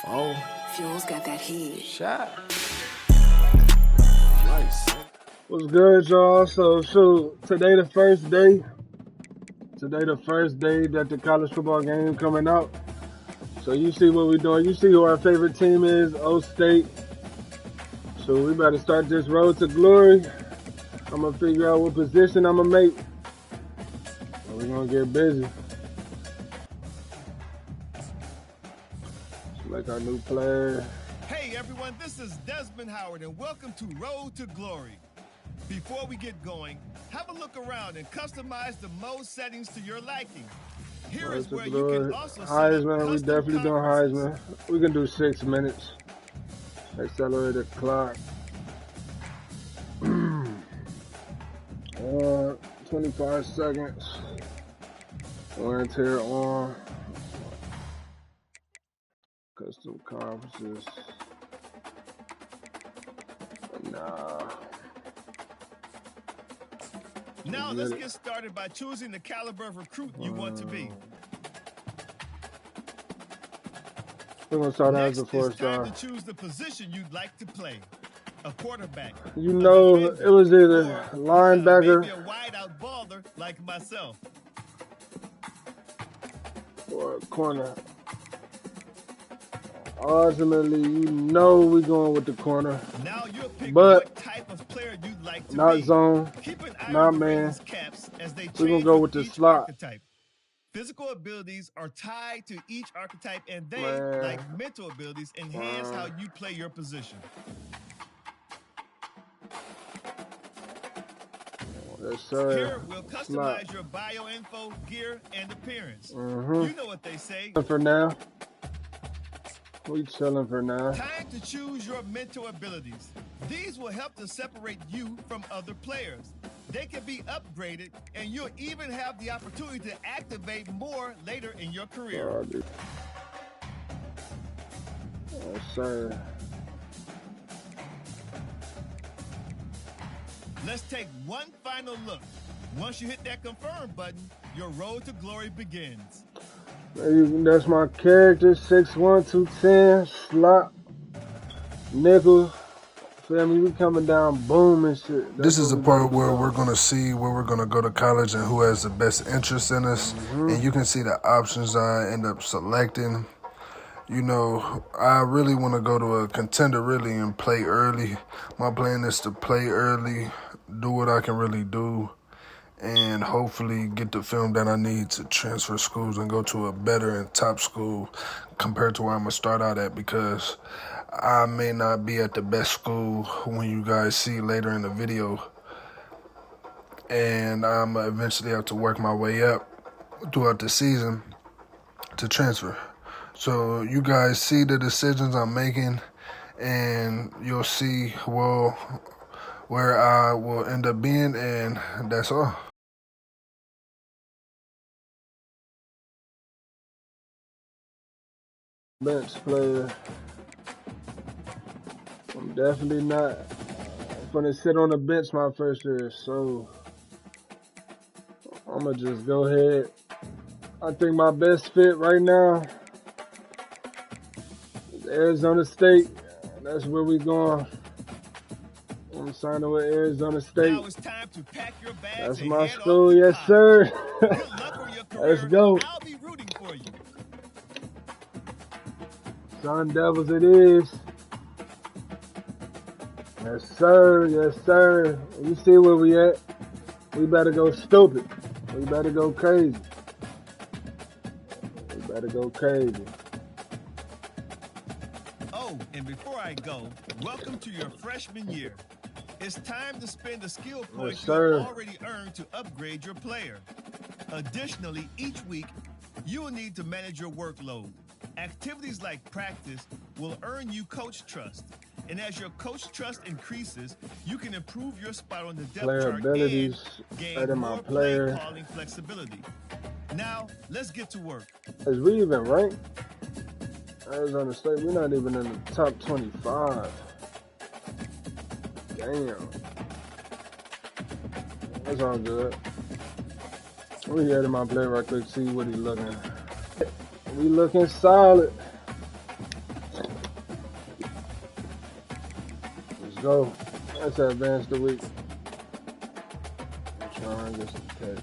Oh, Fuel's got that heat. shot. Nice. What's good, y'all? So, today the first day. Today the first day that the college football game coming out. So you see what we're doing. You see who our favorite team is, O State. So we better start this road to glory. I'm gonna figure out what position I'm gonna make. We're gonna get busy. Select our new player. Hey everyone, this is Desmond Howard and welcome to Road to Glory. Before we get going, have a look around and customize the mode settings to your liking. Here is where you can also Heisman, we set up definitely doing Heisman. We can do 6 minutes. Accelerate the clock. 25 seconds. Wear and tear on. Custom conferences. Nah. Now let's get started by choosing the caliber of recruit you want to be. We're gonna start as a Next, it's 4-star. time to choose the position you'd like to play. A quarterback. You know, a defender, it was either or linebacker maybe a wide-out baller like myself. or a corner. Ultimately, you know we're going with the corner. Now you'll pick But what type of player you'd like to not be. zone, Keep an eye not on the man. Ravens caps as they We're gonna change go with the each slot. archetype. Physical abilities are tied to each archetype, and they, Man. like mental abilities, enhance how you play your position. Yes, sir. Here, we'll customize Slot. your bio info, gear, and appearance. Mhm. You know what they say. For now, we chilling for now. Time to choose your mental abilities. These will help to separate you from other players. They can be upgraded, and you'll even have the opportunity to activate more later in your career. Yes, sir. Let's take one final look. Once you hit that confirm button, your road to glory begins. That's my character, 6'1", 210, slot, nickel. Feel me? We coming down boom and shit. This is the part where we're going to see where we're going to go to college and who has the best interest in us. And you can see the options I end up selecting. You know, I really want to go to a contender really and play early. My plan is to play early, do what I can really do, and hopefully get the film that I need to transfer schools and go to a better and top school compared to where I'm going to start out at, because I may not be at the best school when you guys see later in the video. And I'm going to eventually have to work my way up throughout the season to transfer. So you guys see the decisions I'm making, and you'll see, well, where I will end up being, and that's all. Bench player. I'm definitely not gonna sit on the bench my first year, so I'm gonna just go ahead. I think my best fit right now is Arizona State. That's where we going. I'm signing with Arizona State. Now it's time to pack your bags. That's my school, yes sir. Good luck for your career. Let's go. I'll be rooting for you. Sun Devils it is. Yes sir, yes sir. You see where we at? We better go stupid. We better go crazy. We better go crazy. Oh, and before I go, welcome to your freshman year. It's time to spend the skill points you have already earned to upgrade your player. Additionally, each week, you will need to manage your workload. Activities like practice will earn you coach trust. And as your coach trust increases, you can improve your spot on the depth chart Abilities, and gain more play calling flexibility. Now, let's get to work. Is we even ranked? Arizona State, we're not even in the top 25. Damn. That's all good. We here to my player right quick, see what he looking. We looking solid. go. Let's advance the week. I'm trying to get some text.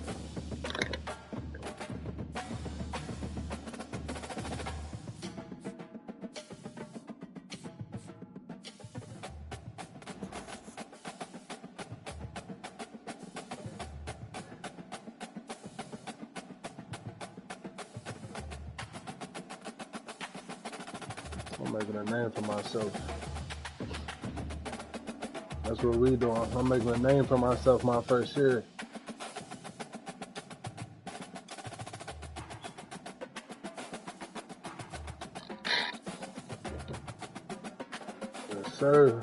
I'm making a name for myself. That's what we doing. I'm making a name for myself my first year. Yes, sir.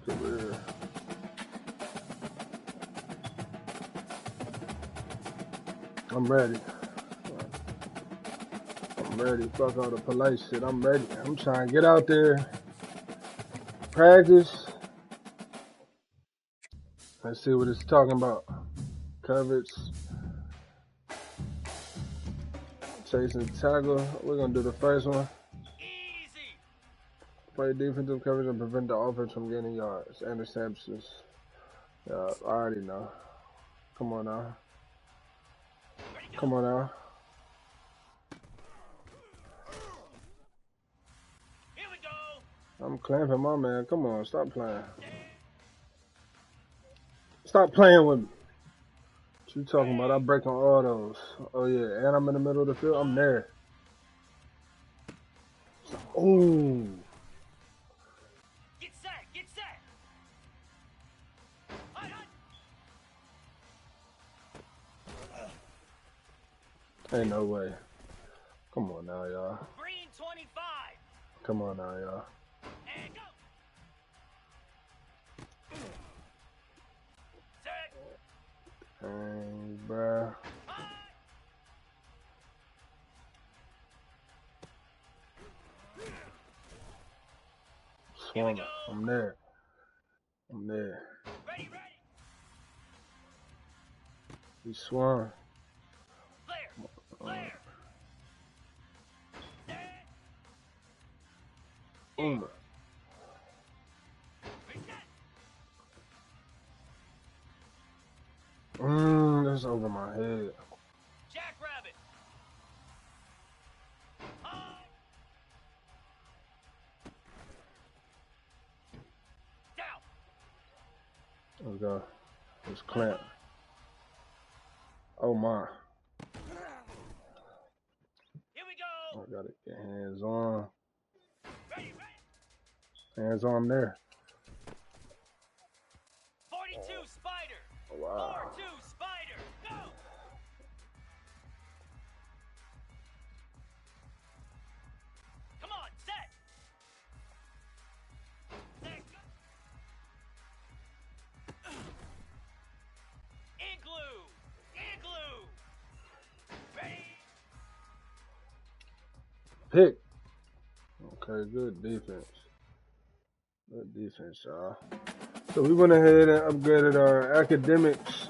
Career. I'm ready. I'm ready. Fuck all the polite shit. I'm ready. I'm trying to get out there, practice, and see what it's talking about. Coverage, chasing tackle. We're gonna do the first one. Play defensive coverage and prevent the offense from getting yards. Interceptions. Yeah, I already know. Come on now. Come on now. Here we go. I'm clamping my man. Come on, stop playing. Stop playing with me. What you talking about? I'm breaking all those. Oh yeah, and I'm in the middle of the field. I'm there. Ooh. Get set. Get set. Ain't no way. Come on now, y'all. Green 25. Come on now, y'all. And go. Set. Dang, bruh. Swung. I'm there. I'm there. Ready. He swung. Flare. Boom. That's over my head. Jackrabbit. Down. Let's go. Let's clamp. Oh my. Here we go. I gotta get hands on. Ready. Hands on there. 42 spider. Wow. 4-2 spider. Go. Come on, set. Igloo. Ready. Pick. Okay, good defense. Good defense, y'all. So we went ahead and upgraded our academics.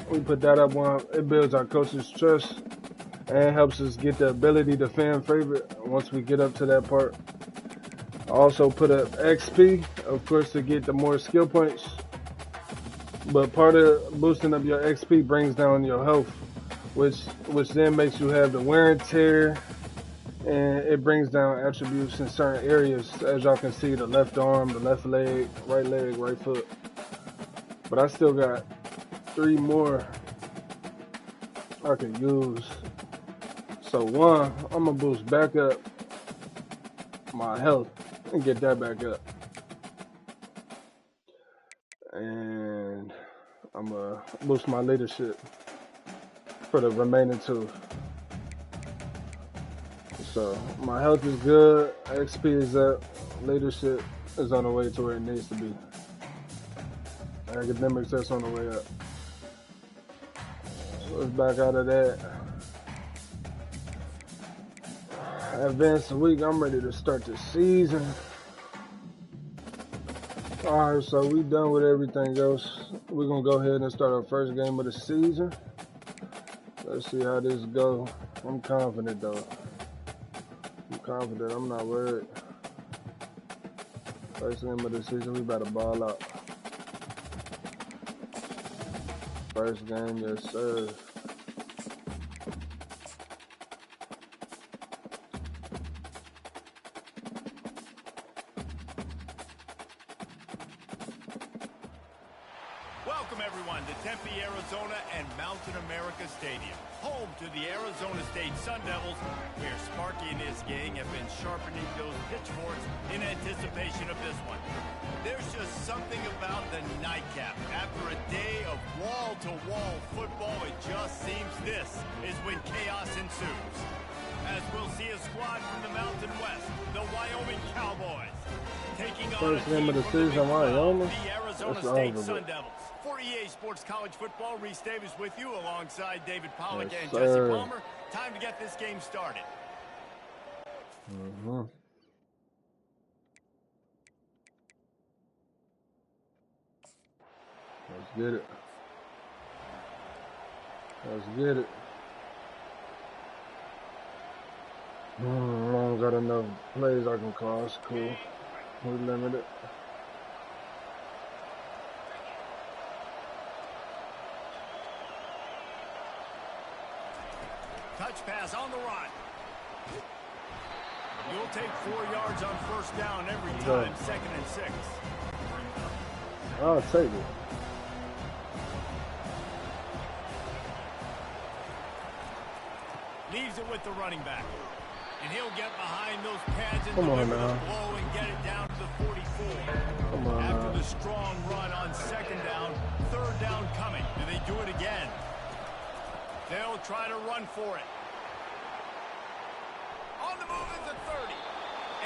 We put that up one. It builds our coach's trust and helps us get the ability to fan favorite once we get up to that part. I also put up XP, of course, to get the more skill points. But part of boosting up your XP brings down your health, which then makes you have the wear and tear, and it brings down attributes in certain areas. As y'all can see, the left arm, the left leg, right foot. But I still got 3 more I can use. So one, I'm gonna boost back up my health and get that back up. And I'm gonna boost my leadership for the remaining 2. So my health is good, XP is up, leadership is on the way to where it needs to be. Academic test on the way up. So it's back out of that. Advanced week, I'm ready to start the season. Alright, so we done with everything else. We're gonna go ahead and start our first game of the season. Let's see how this goes. I'm confident though. I'm confident, I'm not worried. First game of the season, we better ball out. First game, yes sir. Welcome everyone to Tempe, Arizona and Mountain America Stadium, home to the Arizona State Sun Devils, where Sparky and his gang have been sharpening those pitchforks in anticipation of this one. There's just something about the nightcap. After a day of wall-to-wall football, it just seems this is when chaos ensues. As we'll see a squad from the Mountain West, the Wyoming Cowboys, taking on First game of the season, Wyoming. the Arizona State Sun Devils. For EA Sports College Football, Reese Davis with you alongside David Pollack and Jesse Palmer. Time to get this game started. Let's get it. Let's get it. I don't got enough plays I can call. It's cool. We limited. Touch pass on the run. You'll take 4 yards on first down every time, 2nd and 6. I'll take it. Leaves it with the running back. And he'll get behind those pads and Come on deliver the now. blow and get it down to the 44. Come on After now. the strong run on 2nd down, 3rd down coming. Do they do it again? They'll try to run for it. On the move is the 30.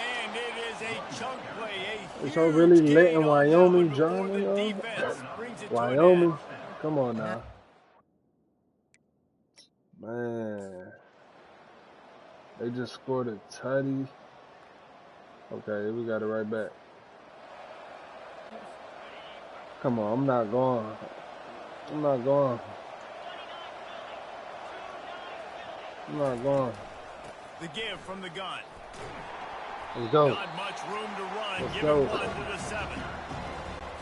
And it is a chunk play. It's all really lit in Wyoming, Johnny. Wyoming. Come on now. Man. They just scored a tutty. Okay, we got it right back. Come on, I'm not going. I'm not going. I'm not going. The give from the gun. Let's go. Not much room to run. Let's Give go. it 1 to the 7.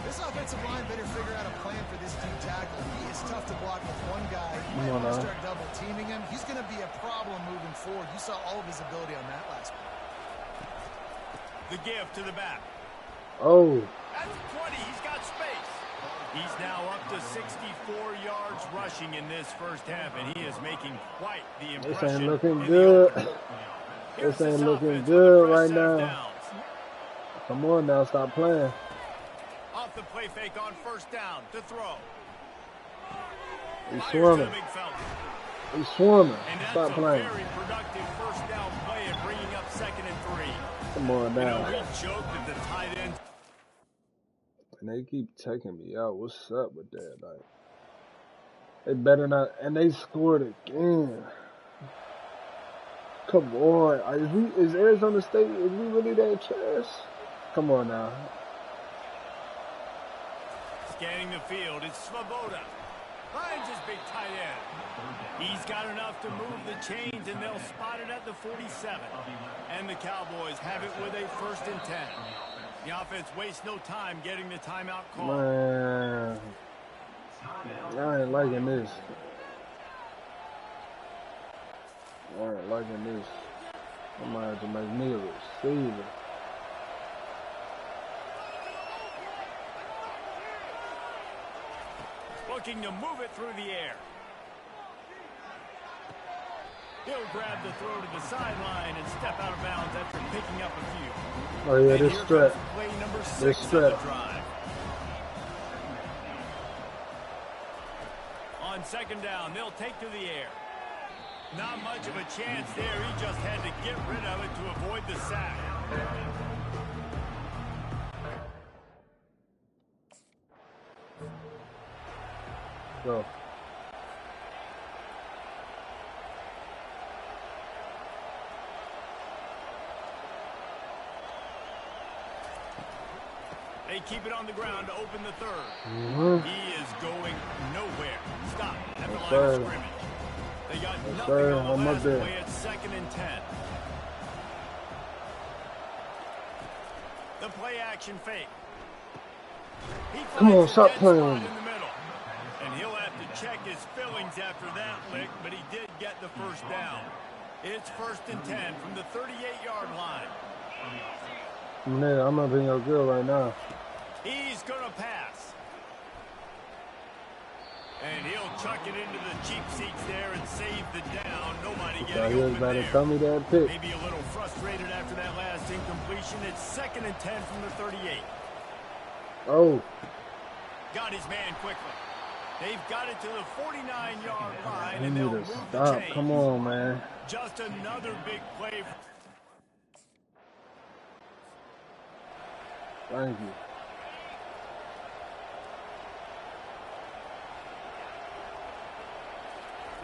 This offensive line better figure out a plan for this deep tackle. He is tough to block with one guy. You might Come on want to now. start double teaming him. He's going to be a problem moving forward. You saw all of his ability on that last one. The give to the back. Oh, That's 20. He's got space. He's now up to 64 yards rushing in this first half, and he is making quite the this impression. ain't looking in the good. opener. This Here's ain't looking offense with good the first right set now. of downs. Come on now, stop playing. Off the play fake on first down to throw. He's Fires swimming. to the big fella. He's swimming. And that's Stop a playing. very productive first down play and bringing up 2nd and 3. Come on You know, now. we joked that the tight end. And they keep taking me out. What's up with that? Like, they better not. And they scored again. Come on. Is Arizona State, is we really that trash? Come on now. Scanning the field, it's Svoboda. Finds his big tight end. He's got enough to move the chains, and they'll spot it at the 47. And the Cowboys have it with a 1st and 10. The offense wastes no time getting the timeout call. Man. I ain't liking this. I ain't liking this. I might have to make me a receiver. Looking to move it through the air. He'll grab the throw to the sideline and step out of bounds after picking up a few. Oh yeah, And this here strap. comes play number 6 This of the strap. drive. On 2nd down, they'll take to the air. Not much of a chance there. He just had to get rid of it to avoid the sack. Go. They keep it on the ground to open the third. He is going nowhere. Stop at the line of scrimmage. They got nothing on the last play at 2nd and 10. The play action fake. Come on, stop playing. In the middle. And he'll have to check his fillings after that lick, but he did get the first down. It's 1st and 10 from the 38-yard line. Man, I'm up in your grill right now. He's going to pass. And he'll chuck it into the cheap seats there and save the down. Nobody getting open there. Tell me that pick. Maybe a little frustrated after that last incompletion. It's 2nd and 10 from the 38. Oh. Got his man quickly. They've got it to the 49-yard line, and You they'll need move to the stop. chains. Come on, man. Just another big play. Thank you.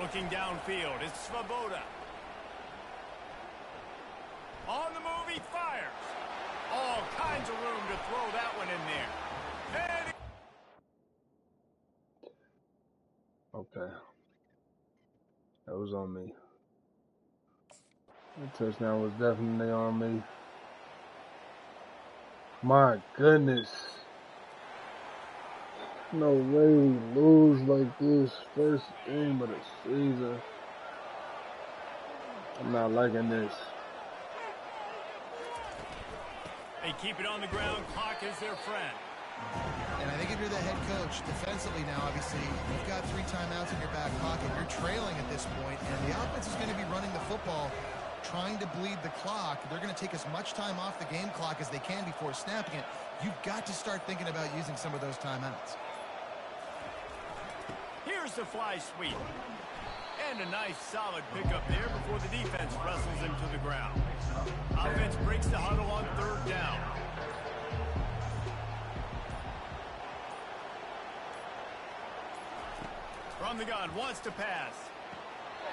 Looking downfield, it's Svoboda. On the move, he fires. All kinds of room to throw that one in there. And Okay. That was on me. The touchdown was definitely on me. My goodness. No way we lose like this. First game of the season. I'm not liking this. they keep it on the ground. Clock is their friend. And I think if you're the head coach, defensively now, obviously, you've got 3 timeouts in your back pocket. You're trailing at this point, and the offense is going to be running the football, trying to bleed the clock. They're going to take as much time off the game clock as they can before snapping it. You've got to start thinking about using some of those timeouts. Here's the fly sweep. And a nice solid pickup there before the defense wrestles him to the ground. Offense breaks the huddle on 3rd down. From the gun, wants to pass.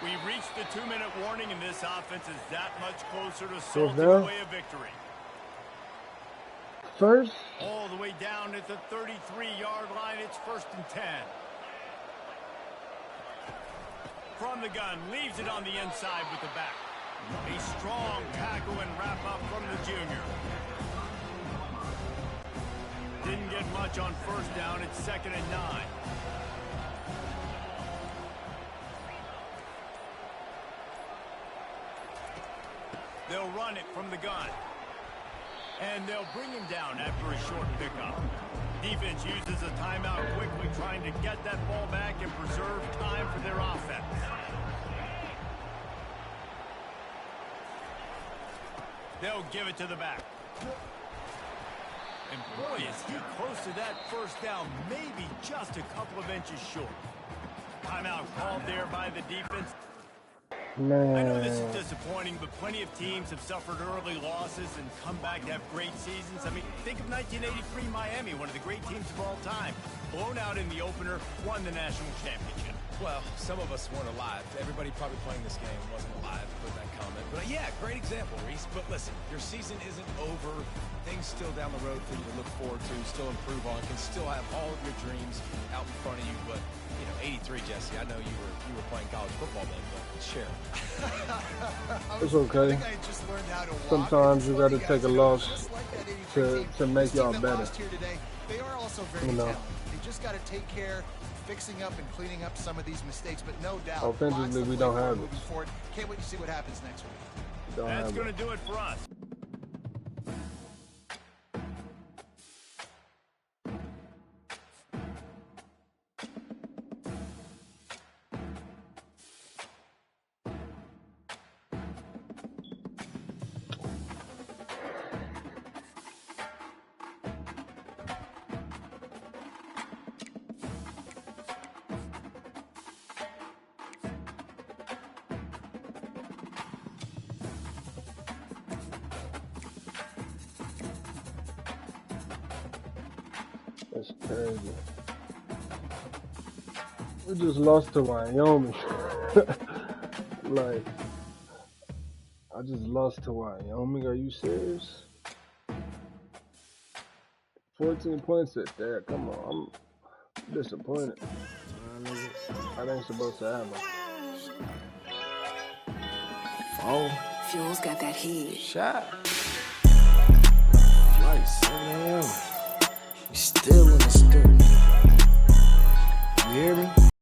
We've reached the 2-minute warning, and this offense is that much closer to salting away a victory. First? All the way down at the 33-yard line, it's 1st and 10. From the gun, leaves it on the inside with the back. A strong tackle and wrap up from the junior. Didn't get much on 1st down. It's 2nd and 9. They'll run it from the gun. And they'll bring him down after a short pickup. Defense uses a timeout quickly, trying to get that ball back and preserve time for their offense. They'll give it to the back. And boy, is he close to that 1st down, maybe just a couple of inches short. Timeout called there by the defense. Man. I know this is disappointing, but plenty of teams have suffered early losses and come back to have great seasons. I mean, think of 1983 Miami, one of the great teams of all time. Blown out in the opener, won the national championship. Well, some of us weren't alive. Everybody probably playing this game wasn't alive for that comment. But yeah, great example, Reese. But listen, your season isn't over. Things still down the road for you to look forward to, still improve on, can still have all of your dreams out in front of you. But, you know, 83, Jesse, I know you were playing college football then, but share. It's okay. I just learned how to walk. Sometimes you got to take a loss Like that 83 to make This team y'all that better. lost here today, they are also very You know. talented. They just got to take care, fixing up and cleaning up some of these mistakes. But no doubt, Offensively, lots to we play don't for have moving it. forward. Can't wait to see what happens next week. Don't That's have going it. to do it for us. That's crazy. We just lost to Wyoming. Like, I just lost to Wyoming. Are you serious? 14 points at that. Come on, I'm disappointed. I ain't supposed to have them. Oh. Fuel's got that heat. Shot. Flight 7 a.m. We still in the studio. You hear me?